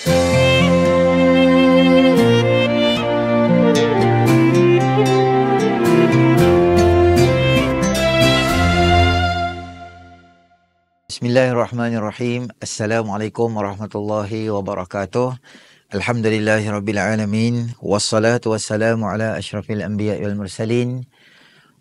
Bismillahirrahmanirrahim. Assalamualaikum warahmatullahi wabarakatuh. Alhamdulillahirabbil alamin wassalatu wassalamu ala asyrafil anbiya'i wal mursalin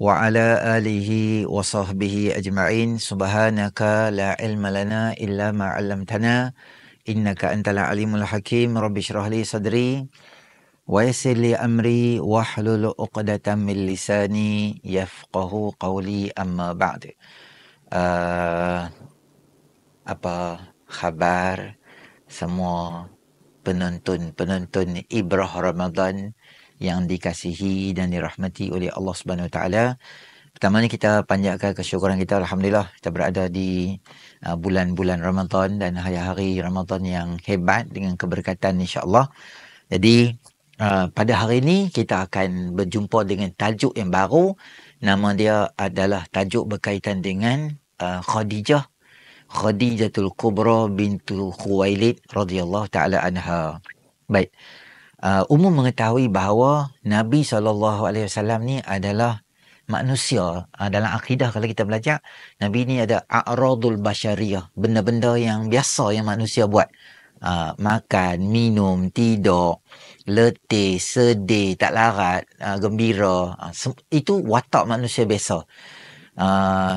wa ala alihi wa sahbihi ajma'in. Subhanaka la ilma lana illa ma 'allamtana innaka antal alimul hakim. Rabbi shrah li sadri wa yassir li amri wahlul 'uqdatam min lisani yafqahu qawli, amma ba'd. Apa khabar semua penonton Ibrah Ramadan yang dikasihi dan dirahmati oleh Allah Subhanahu Wa Taala. Pertamanya kita panjatkan kesyukuran kita, alhamdulillah kita berada di bulan-bulan Ramadan dan hari-hari Ramadan yang hebat dengan keberkatan, insya-Allah. Jadi pada hari ini kita akan berjumpa dengan tajuk yang baru. Nama dia adalah tajuk berkaitan dengan Khadijatul Kubra bintu Khuwailid radhiyallahu taala anha. Baik. Umum mengetahui bahawa Nabi SAW ni adalah manusia. Dalam akidah kalau kita belajar, Nabi ni ada a'radul basyariyah, benda-benda yang biasa yang manusia buat. Makan, minum, tidur, letih, sedih, tak larat, gembira. Itu watak manusia biasa.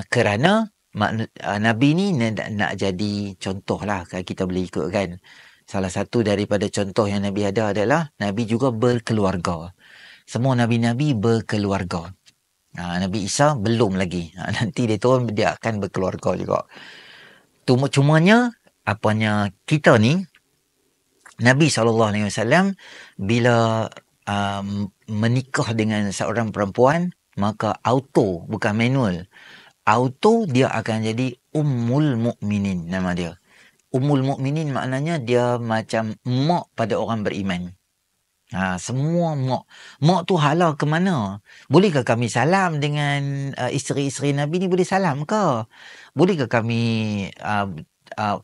Kerana Nabi ni nak jadi contoh lah, kita boleh ikut kan. Salah satu daripada contoh yang Nabi ada adalah Nabi juga berkeluarga. Semua Nabi-Nabi berkeluarga. Nabi Isa belum lagi. Nanti dia turun dia akan berkeluarga juga. Cumanya apanya kita ni, Nabi SAW bila menikah dengan seorang perempuan, maka auto, bukan manual, auto dia akan jadi Ummul Mukminin nama dia. Ummul Mukminin maknanya dia macam mak pada orang beriman. Semua mak. Mak tu halal ke mana? Bolehkah kami salam dengan isteri-isteri Nabi ni, boleh salam ke? Bolehkah kami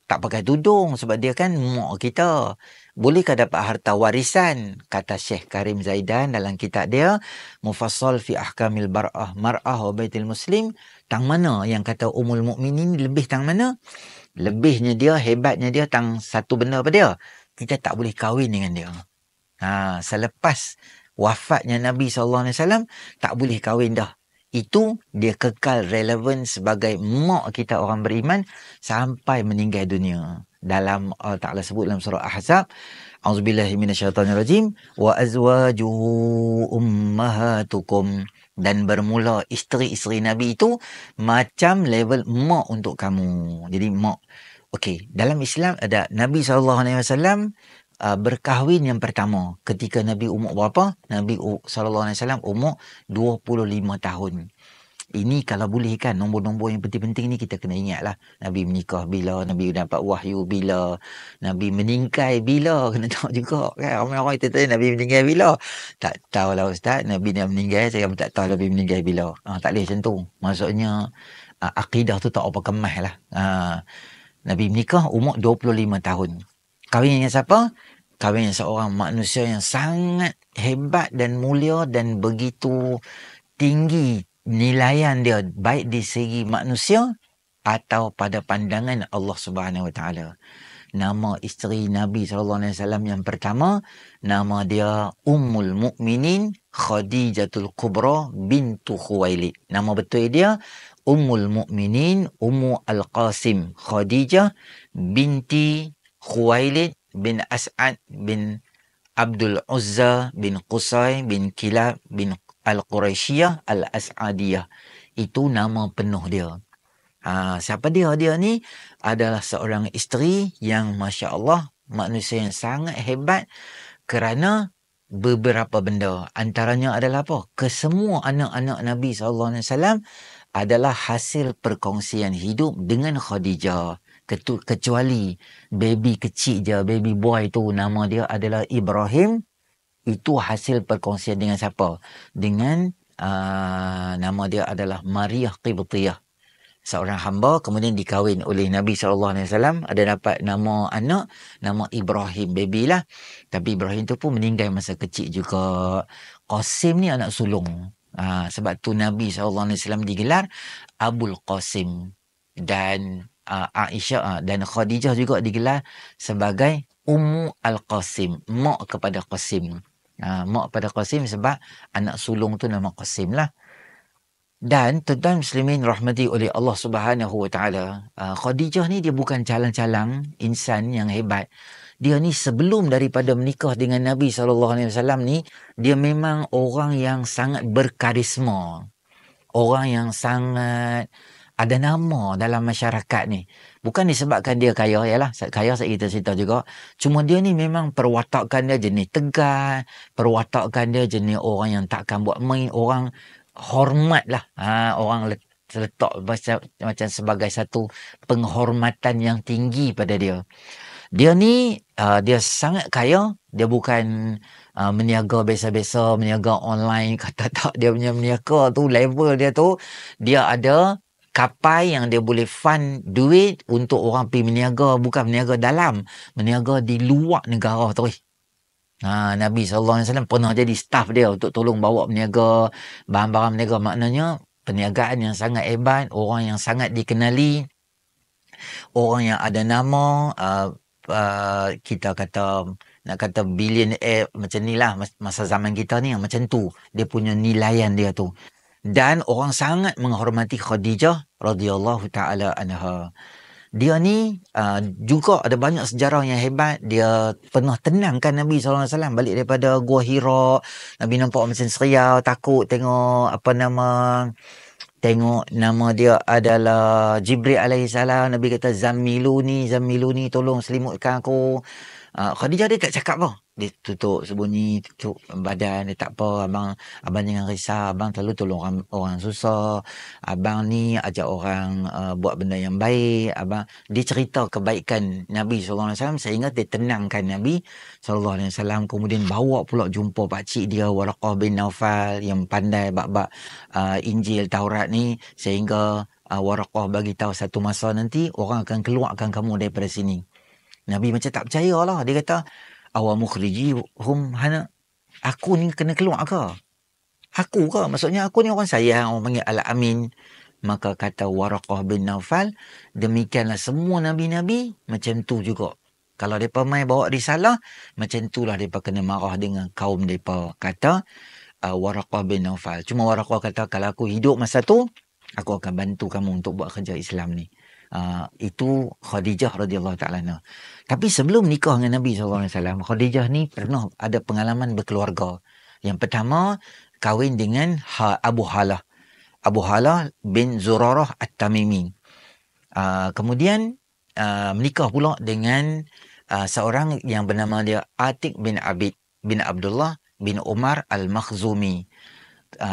tak pakai tudung sebab dia kan mak kita? Bolehkah dapat harta warisan? Kata Syekh Karim Zaidan dalam kitab dia Mufassal fi Ahkamil Mar'ah wa Baitul Muslim, tang mana yang kata Ummul Mukminin lebih tang mana? Lebihnya dia, hebatnya dia tang satu benda apa dia? Kita tak boleh kahwin dengan dia. Selepas wafatnya Nabi SAW tak boleh kahwin dah. Itu dia kekal relevan sebagai mak kita orang beriman sampai meninggal dunia. Dalam Allah Ta'ala sebut dalam surah Ahzab, A'udzubillahi minasyaitanirrajim, wa azwajuhu ummahatukum, dan bermula isteri-isteri Nabi itu macam level mak untuk kamu. Jadi mak. Okey, dalam Islam ada Nabi SAW berkahwin yang pertama ketika Nabi umur berapa? Nabi SAW umur 25 tahun. Ini kalau boleh kan, nombor-nombor yang penting-penting ni kita kena ingat lah. Nabi menikah bila, Nabi dapat wahyu bila, Nabi meninggal bila, kena tahu juga kan. Ramai orang kita tanya Nabi meninggal bila. Tak tahulah Ustaz, Nabi dah meninggal, saya pun tak tahu Nabi meninggal bila. Tak boleh macam tu. Maksudnya akidah tu tak apa kemas lah. Nabi menikah umur 25 tahun. Kahwin dengan siapa? Kahwin dengan seorang manusia yang sangat hebat dan mulia dan begitu tinggi nilaian dia, baik di segi manusia atau pada pandangan Allah Subhanahu Wa Taala. Nama isteri Nabi SAW yang pertama, nama dia Ummul Mukminin Khadijatul Kubra bintu Khuwailid. Nama betul dia Ummul Mukminin Ummu Al-Qasim Khadijah binti Khuwailid bin As'ad bin Abdul Uzza bin Qusay bin Kilab bin Al-Quraisyiyah Al-As'adiyah. Itu nama penuh dia. Siapa dia? Dia ni adalah seorang isteri yang Masya Allah, manusia yang sangat hebat kerana beberapa benda. Antaranya adalah apa? Kesemua anak-anak Nabi SAW adalah hasil perkongsian hidup dengan Khadijah. Kecuali baby kecil je, baby boy tu, nama dia adalah Ibrahim. Itu hasil perkongsian dengan siapa? Dengan nama dia adalah Maria Qibtiyah. seorang hamba, kemudian dikahwin oleh Nabi SAW, ada dapat nama anak, nama Ibrahim, baby lah. Tapi Ibrahim tu pun meninggal masa kecil juga. Qasim ni anak sulung. Sebab tu Nabi SAW digelar Abul Qasim. Dan Aisyah dan Khadijah juga digelar sebagai Ummu Al-Qasim, mak kepada Qasim. Mak kepada Qasim sebab anak sulung tu nama Qasim lah. Dan tuan-tuan muslimin rahmati oleh Allah Subhanahu Wa Taala, Khadijah ni dia bukan calang-calang insan yang hebat. Dia ni sebelum daripada menikah dengan Nabi SAW ni, dia memang orang yang sangat berkarisma. Orang yang sangat ada nama dalam masyarakat ni. Bukan disebabkan dia kaya, yalah, kaya saya kita cerita juga. Cuma dia ni memang perwatakan dia jenis tegar, perwatakan dia jenis orang yang takkan buat main, orang hormat lah. Orang letak macam sebagai satu penghormatan yang tinggi pada dia. Dia ni dia sangat kaya. Dia bukan meniaga biasa-biasa, meniaga online. Kata tak, dia punya meniaga tu, level dia tu, dia ada kapal yang dia boleh fund duit untuk orang pergi meniaga. Bukan meniaga dalam, meniaga di luar negara tu. Nabi SAW pernah jadi staff dia untuk tolong bawa meniaga bahan-bahan meniaga. Maknanya perniagaan yang sangat hebat, orang yang sangat dikenali, orang yang ada nama, kita kata, nak kata billionaire macam ni lah, masa zaman kita ni yang macam tu, dia punya nilaian dia tu. Dan orang sangat menghormati Khadijah radhiyallahu ta'ala anha. Dia ni juga ada banyak sejarah yang hebat. Dia pernah tenangkan Nabi SAW balik daripada Gua Hira. Nabi nampak macam seriau, takut tengok tengok nama dia adalah Jibril alaihissalam. Nabi kata Zammiluni, tolong selimutkan aku. Khadijah dia tak cakap apa. Dia tutup sembunyi, tutup badan. Dia tak apa, abang jangan risau. Abang selalu tolong orang susah. Abang ni ajak orang buat benda yang baik. Dia cerita kebaikan Nabi SAW sehingga dia tenangkan Nabi SAW. Kemudian bawa pula jumpa pakcik dia Waraqah bin Naufal yang pandai bab-bab Injil Taurat ni, sehingga Waraqah bagi tahu satu masa nanti orang akan keluarkan kamu daripada sini. Nabi macam tak percaya lah. Dia kata, awal mukhriji hum hana, aku ni kena keluar ke? Aku ke? Maksudnya aku ni orang sayang, orang panggil Al-Amin. Maka kata Waraqah bin Naufal, demikianlah semua Nabi-Nabi macam tu juga. Kalau mereka main bawa risalah, macam itulah mereka kena marah dengan kaum mereka. Kata Waraqah bin Naufal. Cuma Waraqah kata, kalau aku hidup masa tu, aku akan bantu kamu untuk buat kerja Islam ni. Itu Khadijah radhiyallahu ta'ala anha. Tapi sebelum nikah dengan Nabi SAW, Khadijah ni pernah ada pengalaman berkeluarga. Yang pertama, kahwin dengan Abu Halah. Abu Halah bin Zurarah At-Tamimi. Kemudian menikah pula dengan seorang yang bernama dia Atiq bin Abid bin Abdullah bin Umar Al-Makhzumi.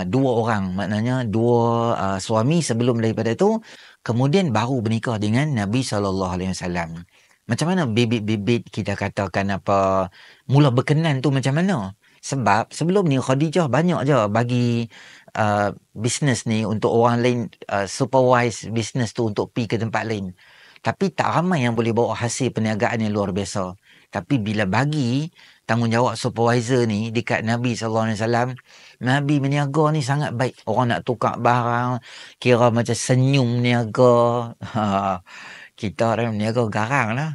Dua orang, maknanya dua suami sebelum daripada itu, kemudian baru bernikah dengan Nabi SAW. Macam mana bibit-bibit kita katakan apa, mula berkenan tu macam mana? Sebab sebelum ni Khadijah banyak je bagi bisnes ni untuk orang lain, supervise bisnes tu untuk pergi ke tempat lain. Tapi tak ramai yang boleh bawa hasil perniagaan yang luar biasa. Tapi bila bagi tanggungjawab supervisor ni dekat Nabi SAW, Nabi meniaga ni sangat baik. Orang nak tukar barang, kira macam senyum niaga. Kita orang meniaga garang lah.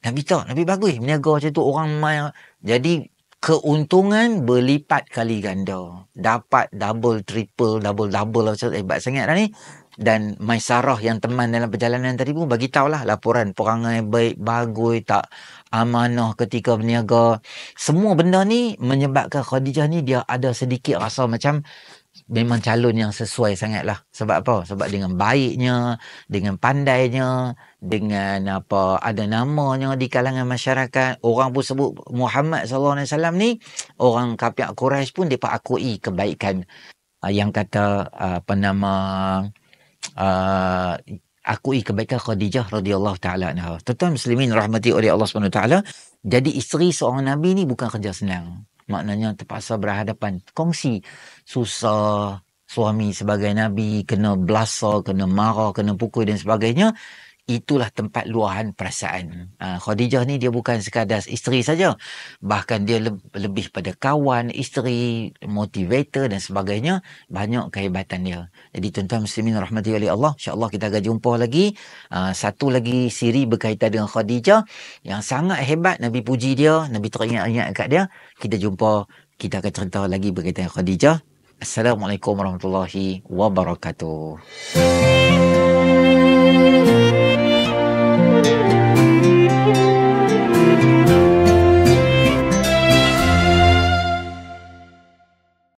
Nabi tak, Nabi bagus meniaga macam tu, orang main. Jadi keuntungan berlipat kali ganda. Dapat double, triple, double macam hebat sangat dah ni. Dan Maisarah yang teman dalam perjalanan tadi pun bagi tahulah laporan perangai baik, bagus, tak amanah ketika berniaga. Semua benda ni menyebabkan Khadijah ni dia ada sedikit rasa macam memang calon yang sesuai sangat lah. Sebab apa? Sebab dengan baiknya, dengan pandainya, dengan ada namanya di kalangan masyarakat. Orang pun sebut Muhammad SAW ni, orang kafir Quraisy pun mereka akui kebaikan. Yang kata akui kebaikan Khadijah radhiyallahu ta'ala anha. Tuan-tuan muslimin rahmati oleh Allah SWT. Jadi isteri seorang Nabi ni bukan kerja senang. Maknanya terpaksa berhadapan, kongsi susah, suami sebagai Nabi kena belasah, kena marah, kena pukul dan sebagainya, itulah tempat luahan perasaan. Khadijah ni dia bukan sekadar isteri saja, bahkan dia lebih pada kawan, isteri, motivator dan sebagainya. Banyak kehebatan dia. Jadi tuan-tuan muslimin rahmati oleh Allah, insya-Allah kita akan jumpa lagi satu lagi siri berkaitan dengan Khadijah yang sangat hebat. Nabi puji dia, Nabi teringat-ingat kat dia. Kita jumpa, kita akan cerita lagi berkaitan dengan Khadijah. Assalamualaikum warahmatullahi wabarakatuh.